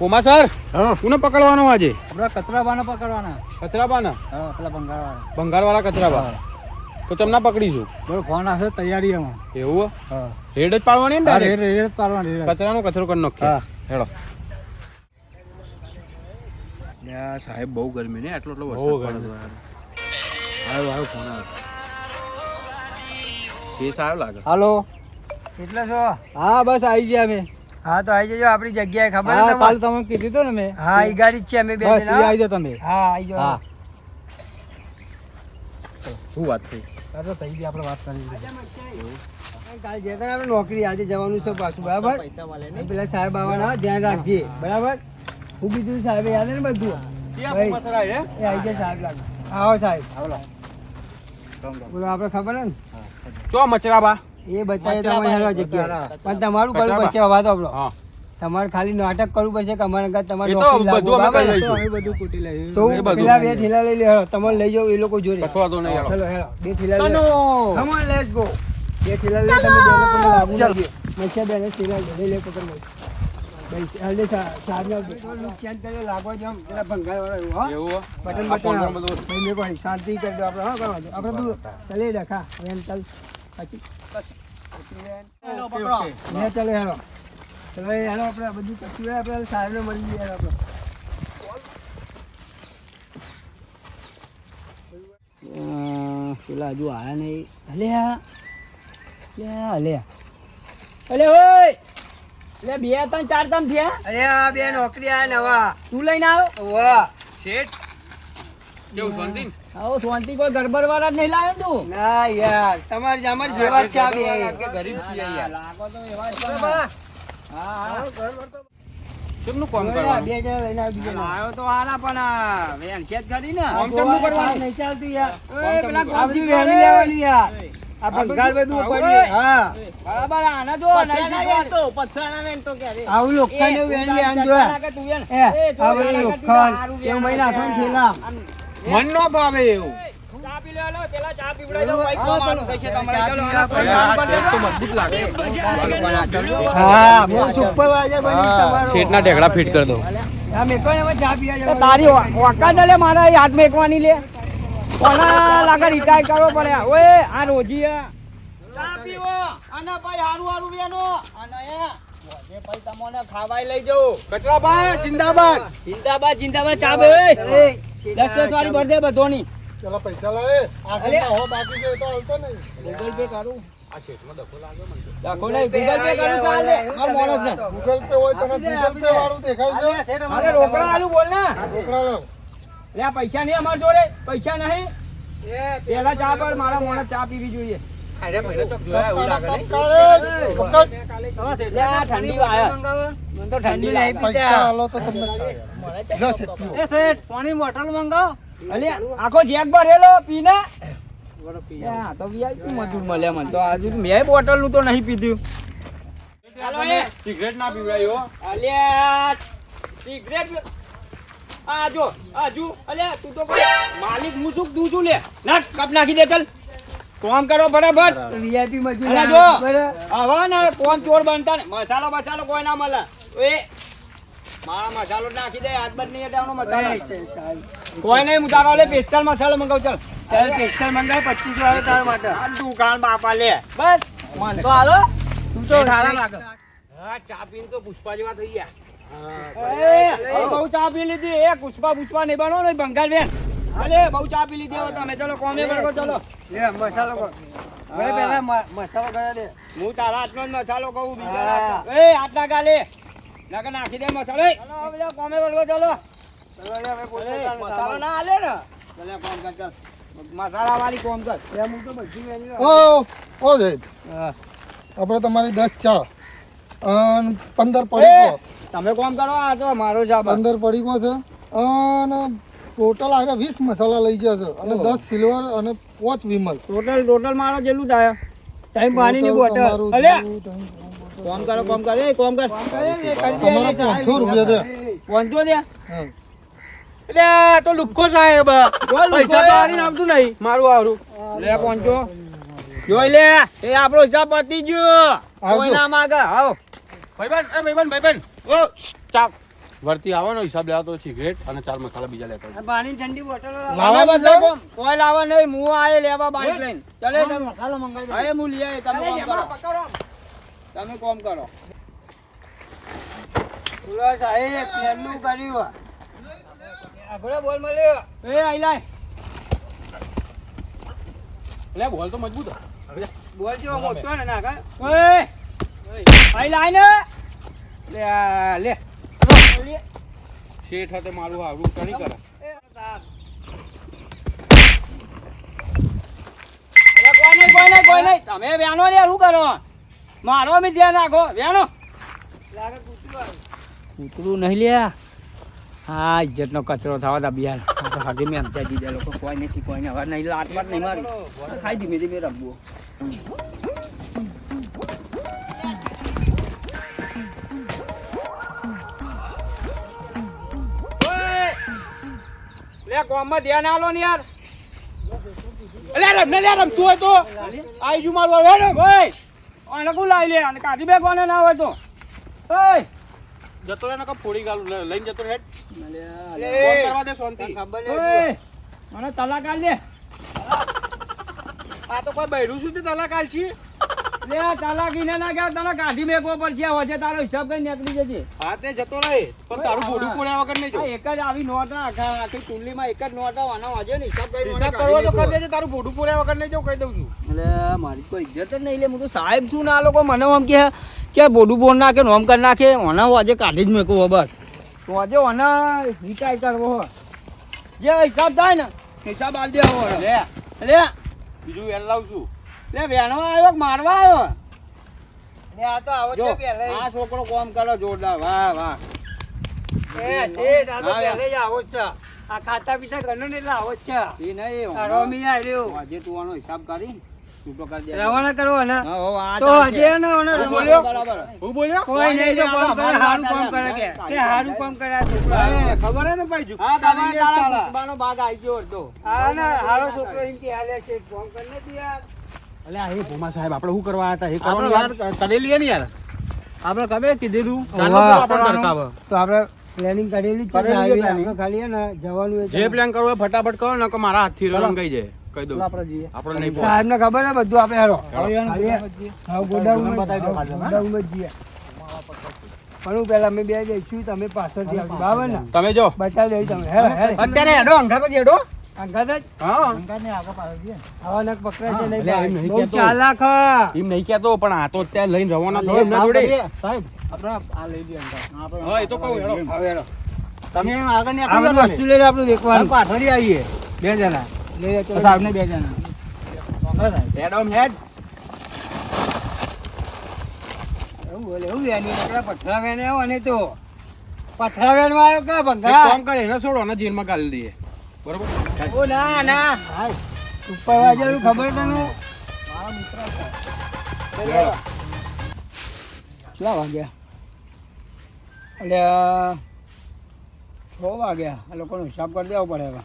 ઓમા sir કોને પકડવાનો આજે? આપણે કચરાબાને પકડવાના. કચરાબાના? હા, પેલા ભંગારવાળા. ભંગારવાળા કચરાબા. તો તમને પકડીશું. બરો ફોન આવશે તૈયારી એમાં. એવું? હા. રેડ જ પાડવાની ને? રેડ જ પાડવાની. કચરાનો કચરો કરી નાખીએ. હા. હેડો. સાહેબ બહુ ગરમી ને, આટલો વરસાદ પડે. આવ્યો ફોન આવ્યો. કેસ આવ્યો લાગે. હાલો. એટલે છો? હા, બસ આવી ગયા અમે. હા તો આવી જજો આપણી જગ્યાએ. ખબર હા, છે કાલ તમે કીધું તો ને મેં. હા, ઈ ગાડી જ છે અમે બે બસ જણા. આવી જાઓ તમે. હા, આવી જાઓ. હા. શું વાત થઈ? તો થઈ ગઈ આપણે વાત કરી લીધી. કાલ જતા આપણે નોકરી આજે જવાનું છે પાછું, બરાબર? પેલા સાહેબ આવવાના, ધ્યાન રાખજે, બરાબર? હું કીધું સાહેબ યાદ ને બધું. એ આવી જાય સાહેબ લાગે. આવો સાહેબ. બોલો આપણે ખબર ને? ચો મચરાબા. એ બતાવે તમારે હેરો જગ્યા. પણ તમારું કરવું પડશે હવા તો આપણો. તમારે ખાલી નાટક કરવું પડશે કે અમારે તમારે નોકરી લાગો, બરાબર? અમે બધું કૂટી લઈએ. તો પેલા બે થેલા લઈ લે, તમારે લઈ જાઓ એ લોકો જોડે. કશો વાંધો નહીં. ચલો હેરો બે થેલા લઈ. Come on let's go. બે થેલા લઈ તમે બેને પણ લાગુ લાગે. મચ્છા બેને થેલા લઈ લે પકડ લે. ભાઈ હાલે સાહેબ ના ચેન્જ કરી લાગો જમ પેલા ભંગાર વાળા એવું. હા એવું? બટન આ ફોન બટન બધું ભાઈ મેં કોઈ શાંતિ કરી દો આપણે. હા કરવા દો આપણે બધું ચલે રાખા વેન ચાલ પછી પકડો લે ચલે હેરો. ચલો હેરો આપણે બધું કશું આપણે સાહેબને મળી જઈએ આપણે. પેલા હજુ આયા નહીં. અલ્યા અલ્યા ઓય લે 2 3 4 તમ થયા. અરે આ બે નોકરી આયા નવા. તું લઈને આવ્યો? વાહ શેઠ કેવું શાંતિ? આવો શાંતિ કોઈ ગડબડ વાળા નહીં લાવ્યો તું? ના યાર તમારી જામર જેવા જ છે આ બે. ગરીબ છીએ યાર. લાગો તો એવા જ છે. હા શેમનું કામ બે કરવાનું? જણા લઈને આવી બીજો આવ્યો તો આના પણ વેણ છે જ કરી ને. કામ કેમનું કરવાનું? નહીં ચાલતું યાર. ઓય, પેલા કામથી વેણી લેવાની યાર. આ ભંગાર બધું પડી. હા બરાબર. આના જો પથરાના વેણ તો ક્યારે આવું લોખંડ વેણ લે આન જો. એ આ બધું લોખંડ એવું મહિના હાથમાં થેલા. મન નો ભાવે એવું. ચા પી લે લો. પેલા ચા પીવડાઈ દો ભાઈ. તો મારું કશે તમારે ચલો. શેઠ તો મજબૂત લાગે. હા હું સુપરવાઇઝર બની તમારો. શેઠના ઢેકડા ફિટ કરી દો. આ મેકો એમાં ચા પીવા જાવ. તારી ઓકાત લે મારા હાથ મેકવાની લે. કોના લાગે રિટાયર કરવો પડે. ઓય આ રોજી ચા પીવો અને ભાઈ હારું હારું વેનો અને એ ઓજે ભાઈ તમને ખાવાય લઈ જાઓ. કચરાબા જિંદાબાદ. જિંદાબાદ જિંદાબાદ. ચા બે 10 વાળી ભર દે બધોની. ચલો પૈસા લાવે. આ હો બાકી છે તો હાલતો નહીં. ગૂગલ પે કરું. આ શેઠમાં ડખો લાગે મને તો. રાખો નહીં ગૂગલ પે કરું ચાલે. માર મોણસ ને ગૂગલ પે હોય તને ગૂગલ પે વાળું દેખાય છે. અરે રોકડા આલુ બોલ ને. રોકડા લાવ. લે પૈસા નહીં અમાર જોડે. પૈસા નહીં. પેલા ચા પર મારા મોણસ ચા પીવી જોઈએ. અરે ભાઈને ચોક જોયા એવું લાગે ને. લે આ ઠંડી વાય. મને તો ઠંડી નહીં પૈસા પીતા. હાલો તો તમને લે શેઠ પીવો. એ શેઠ પાણી બોટલ મંગાવો. અલે આખો જેક ભરેલો પીને. આ તો વીઆઈપી મજૂર મળે મને તો. આજુ મેં બોટલ નું તો નહીં પીધું. ચાલો એ સિગરેટ ના પીવડાયો. અલ્યા સિગરેટ આ જો આજુ અલ્યા તું તો કોઈ માલિક મુસુક તું શું લે નાખ કપ નાખી દે ચાલ. કોમ કરો ફટાફટ. વીઆઈપી મજૂર અલ્યા જો આવા ને કોણ ચોર બનતા ને મસાલો કોઈ ના મળે. એ મારા મસાલો નાખી દે. હાથ બદ નહીં અડાવનો મસાલો કોઈ નહીં. હું તારો લે સ્પેશિયલ મસાલો મંગાવ ચાલ. ચાલ સ્પેશિયલ મંગાવ 25 વાળો તારા માટે. આ દુકાન બાપા લે બસ તો હાલો. તું તો સારા લાગે. હા ચા પીને તો પુષ્પા જેવા થઈ ગયા. બહુ ચા પી લીધી. એ પુષ્પા નહીં બનો ને ભંગાર બેન. અરે બહુ ચા પી લીધી હવે તમે. ચલો કોમે બળકો ચલો. લે મસાલો કર. હવે પહેલા મસાલો કરે દે. હું તારા હાથનો જ મસાલો કહું બીજા. એ આટલા ગાલે નકર નાખી દે મસાલો. ચલો હવે કોમે બળકો ચલો. મસાલો ના આલે ને. ચલે કોમ કર ચાલ. મસાલા વાળી કોમ કર. હું તો બધી મેની ઓ જય આપણે તમારી 10 ચા અને 15 પડીકો. તમે કોમ કરો. આ તો મારો જાબ 15 પડીકો છે અને ટોટલ આ 20 મસાલા લઈ જશે અને 10 સિલ્વર અને 5 વિમલ. ટોટલ મારો જેટલું થાય. ટાઈમ પાણીની બોટલ. અલે કોમ કરો કોમ કર. એ કોમ કર. તમારા 500 રૂપિયા દે. 500 દે. હા એટલે આ તો લુખ્ખો સાહેબ. પૈસા તો આરીને આવતું નહીં મારું આવરું. લે 500 જોઈ લે. એ આપણો હિસાબ પતી ગયો. કોઈ ના માગે. આવો ભાઈબંધ ઓ ચા વર્તી આવવાનો હિસાબ લેવા તો સિગરેટ અને 4 મસાલા બીજા લેતા આવજો. પાણી ઠંડી બોટલ લાવવા બદલે કોઈ લાવવા નહીં હું આયે લેવા બાઈક લઈને ચાલે તમે મસાલો મંગાવી દો. અરે હું લઈ આયે તમે કોમ કરો તમે કોમ કરો બોલો સાહેબ પ્લેનનું કર્યું આગળ બોલ મળ્યો એ આઈ લાય લે બોલ તો મજબૂત હે. બોલ જો મોટો ને ના કર ઓય આઈ લાય ને લે આ લે શેઠ hatte મારું હારું ટણી કરે. કોઈ નહીં તમે વ્યાનો લે શું કરો મારો મી ધ્યાન રાખો વ્યાનો કૂતરું નહીં લ્યા હા ઇજ્જતનો કચરો થવા તા બિહાર આ તો હાગે મેં સમજાવી દીધા લોકો કોઈ નથી કોઈને હવે નહીં લાટ વાત નહીં મારી ખાઈ ધીમે ધીમે રમવું લે કોમમાં ધ્યાન આલો ને યાર લે રમ તું હોય તો આઈ જુ મારું હવે રમ. ઓય આને કુ લાવી લે અને કાઢી બે કોને ના હોય તો ઓય જતો રે નકો ફોડી ગાલું લઈને જતો રે હેડ. લે ફોન કરવા દે શાંતિ. ખબર નહીં મને તલાક આલ દે આ તો કોઈ બૈરું શું તે તલાકાલ છે. લે તલાકી ને ના ગયા તને કાઢી મેકવો પડશે હવે તારો હિસાબ કઈ નીકળી જજે હા તે જતો રહે પણ તારું ફોડું પોડ્યા વગર નહીં આ જો. એક જ આવી નોટ આખી કુંડલીમાં એક જ નોટ આનો હજે ને હિસાબ કરી હિસાબ કરવો તો કરી દેજે તારું ફોડું પોડ્યા વગર નહીં જો કહી દઉં છું. એટલે મારી કોઈ ઇજ્જત જ નહીં લે હું તો સાહેબ છું ને આ લોકો મને આમ કે બોડું બોલ નાખે નોમ કરી નાખે ઓના આજે કાઢી જ મેકવો બસ તો આજે ઓના રિટાયર કરવો જે હિસાબ થાય ને હિસાબ આલ દેવો લે લે બીજું વેલ લાવું છું. લે વેણો આવ્યો કે મારવા આવ્યો લે આ તો આવો જો છે પહેલા આ છોકરો કામ કરો જોરદાર વાહ વાહ એ શેઠ આ તો હા, પહેલા જ આવો જ છે આ ખાતા પીતા ગણો ને એટલે આવો જ છે એ નહીં તારો મી આવ્યો આજે તું આનો હિસાબ કરી તું તો કરી દે રવાના કરવો ને હા, હો, આ તો ચાલશે. હજે ને ઓને હું રવાના બોલ્યો? બરાબર. હું બોલ્યો કોઈ નહીં તો કામ કરે અમારી હારું વાત કામ કરે આવે. કે હારું કામ કરે આ છોકરો એ, ખબર હે ને ભાઈ જુ હા બાબા તારા પુષ્પાનો ભાગ આવી ગયો હતો આ ને હારો છોકરો એમ કે હાલે છે કામ કરને તું યાર અલે આ એ ભોમા સાહેબ આપણે શું કરવા હતા એ આપણે વાત કરેલી હે ને યાર આપણે કબે કીધેલું ચાલો ઓવા. આપણે દરકાવ તો આપણે પ્લાનિંગ કરેલી જ છે કરેલી છે આવી planning. આપણે ખાલી હે ને જવાનું જે પ્લાન કરવો હોય ફટાફટ કરો ને કે મારા હાથથી રન ગઈ જાય કહી દઉં આપણે નહીં પહોંચે. સાહેબ ને ખબર હે બધું આપણે હેરો ખાલી હા ગોડાઉનમાં જઈએ પણ હું પહેલા અમે બે જઈશું તમે પાછળથી આવજો બરાબર ને તમે જો બતાવી દઈ તમે હેરો હેરો અત્યારે હેડો અંગા તો જેડો અંગાત જ હા આવા નક પકડે છે નહીં અલ્યા, એમ ભાઈ. નહીં બહુ કહેતો. ચાલાક હે. એમ નહીં કહેતો પણ આ તો અત્યારે લઈને રવાના થયો એમના જોડે હા એ તો કહું હેડો તમે આગળ ની આ બધું વસ્તુ લઈને આપણું દેખવાનું પાછળ આવીએ 2 જણા લઈ લે ચલો. સાહેબ ને 2 જણા હેડ ઓમ હેડ એવું બોલે એવું વેની નકરા પથરા વેને આવો અને તો પથરા વેનવા આવ્યો કે એક ભંગા કામ કરે એને છોડો અને જેલમાં ગાલી દઈએ બરોબર ઓ ના ના સુપરવાઇઝર ખબર તને કેટલા વાગ્યા એટલે 6 વાગ્યા આ લોકોનો હિસાબ કરી દેવો પડે હવે